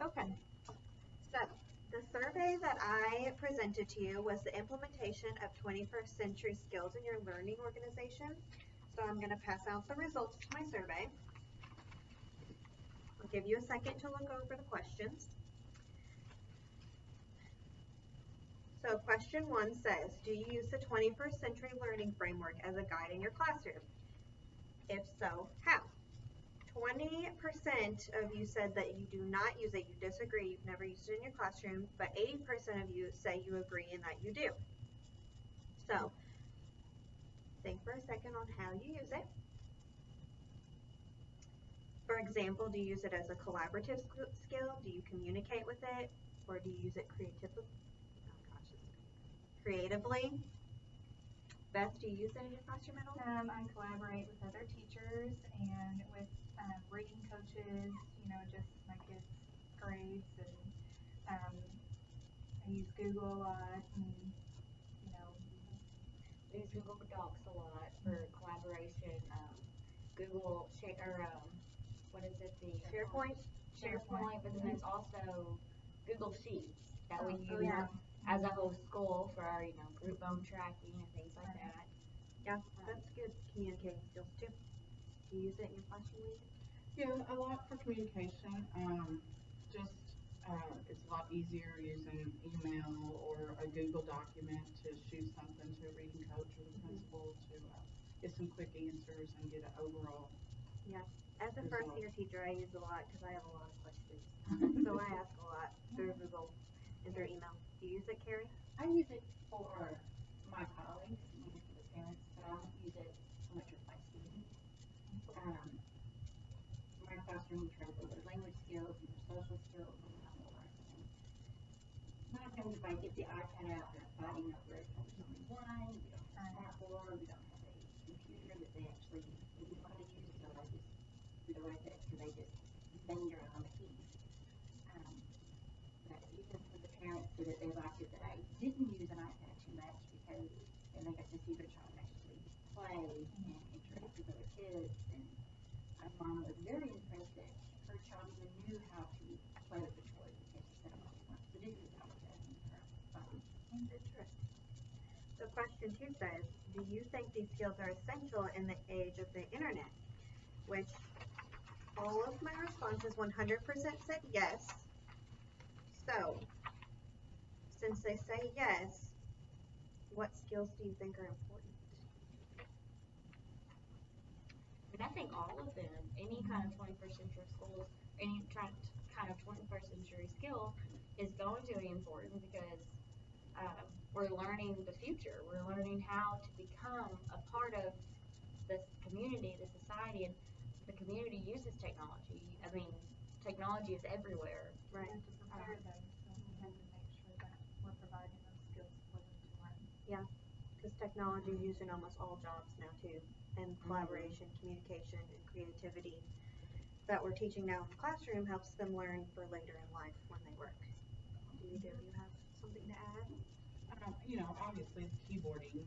Okay, so the survey that I presented to you was the implementation of 21st century skills in your learning organization. So I'm going to pass out the results to my survey. I'll give you a second to look over the questions. So question 1 says, do you use the 21st century learning framework as a guide in your classroom? If so, how? 20% of you said that you do not use it, you disagree, you've never used it in your classroom, but 80% of you say you agree and that you do. So, think for a second on how you use it. For example, do you use it as a collaborative skill? Do you communicate with it? Or do you use it creatively? Beth, do you use it in your classroom at all? I collaborate with other teachers and with reading coaches, just my kids' grades, and I use Google a lot, and I use Google Docs a lot for collaboration. Google what is it? The SharePoint, but then there's also Google Sheets that we use yeah. as a whole school for our group home tracking and things like that. Yeah, that's good communicating skills too. Do you use it in your classroom, Lisa? Yeah, a lot for communication. It's a lot easier using email or a Google document to shoot something to a reading coach or the principal to get some quick answers and get an overall. Yeah. As a first year teacher, I use a lot because I have a lot of questions. So I ask a lot through Google and through email. Do you use it, Carrie? I use it for my colleagues and for the parents, but I don't use it so much with my students. My classroom, we try to build their language skills and their social skills and sometimes if I get the iPad out, they're fighting over it. There's only one. We don't have a smartboard. We don't have a computer that they actually know how to use. So I just do the right thing because they just bang around the keys. But even for the parents that they liked it that I didn't use an iPad too much because then they got to see their child actually play and interact with other kids. And my mom was very impressed that her child even knew how to play with the toys because she said all she wants to do is have a pet in her phone. Interesting. So question 2 says, do you think these skills are essential in the age of the internet? Which all of my responses 100% said yes. So, since they say yes, what skills do you think are important? I think all of them, any kind of 21st century schools, any kind of 21st century skill is going to be important because we're learning the future. We're learning how to become a part of this community, the society, and the community uses technology. I mean, technology is everywhere. Right. And to prepare them, so we have to make sure that we're providing those skills for them to learn. Yeah, because technology is used in almost all jobs now too, and collaboration, communication, and creativity that we're teaching now in the classroom helps them learn for later in life when they work. Do either of you have something to add? Obviously the keyboarding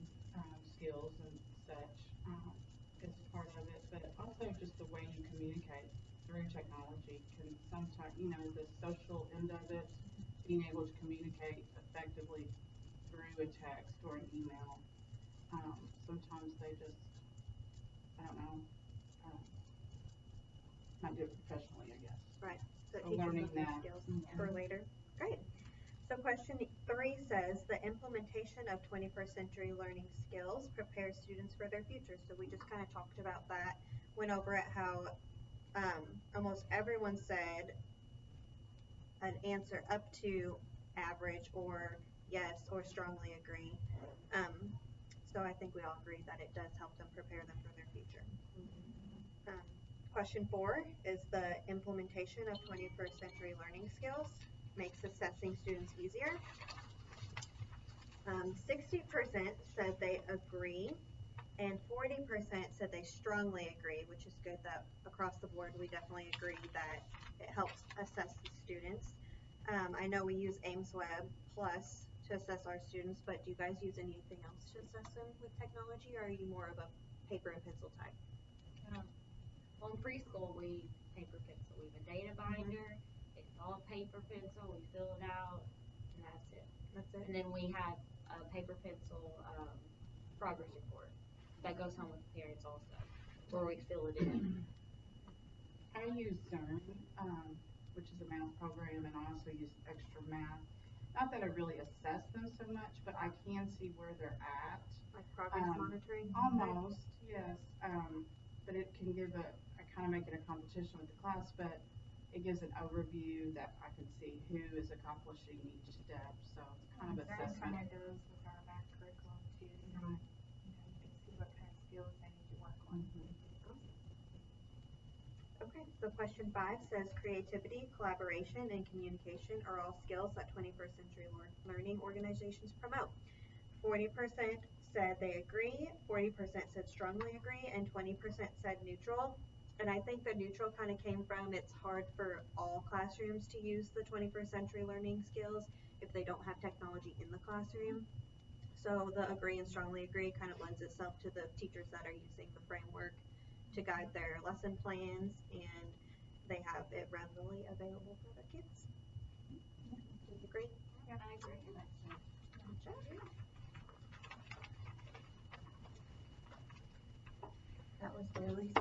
skills and such is part of it, but also just the way you communicate through technology can sometimes, the social end of it, being able to communicate effectively through a text or an email. Sometimes they just, I don't know, not do it professionally, I guess. Right. So learning teaching that skills for later. Great. So question 3 says the implementation of 21st century learning skills prepares students for their future. So we just kind of talked about that, went over at how almost everyone said an answer up to average or yes or strongly agree. So I think we all agree that it does help them prepare them for their future. Question 4 is the implementation of 21st century learning skills makes assessing students easier. 60% said they agree, and 40% said they strongly agree, which is good that across the board we definitely agree that it helps assess the students. I know we use AimsWeb Plus to assess our students, but do you guys use anything else to assess them with technology, or are you more of a paper and pencil type? Well, in preschool we paper pencil. We have a data binder. It's all paper. paper pencil, we fill it out, and that's it. That's it. And then we have a paper pencil, progress report that goes home with the parents also, where we fill it in. I use Zern, which is a math program, and I also use Extra Math. Not that I really assess them so much, but I can see where they're at. Like progress monitoring? Almost, yes. But it can give I kind of make it a competition with the class, but it gives an overview that I can see who is accomplishing each step. So it's kind of That kind assessment. of goes with our math curriculum too. You know, you can see what kind of skills they need to work on. Okay, so question 5 says creativity, collaboration, and communication are all skills that 21st century learning organizations promote. 40% said they agree, 40% said strongly agree, and 20% said neutral. And I think the neutral kind of came from it's hard for all classrooms to use the 21st century learning skills if they don't have technology in the classroom. So the agree and strongly agree kind of lends itself to the teachers that are using the framework to guide their lesson plans, and they have it readily available for their kids. Do you agree? Yeah, I agree. Good job. That was really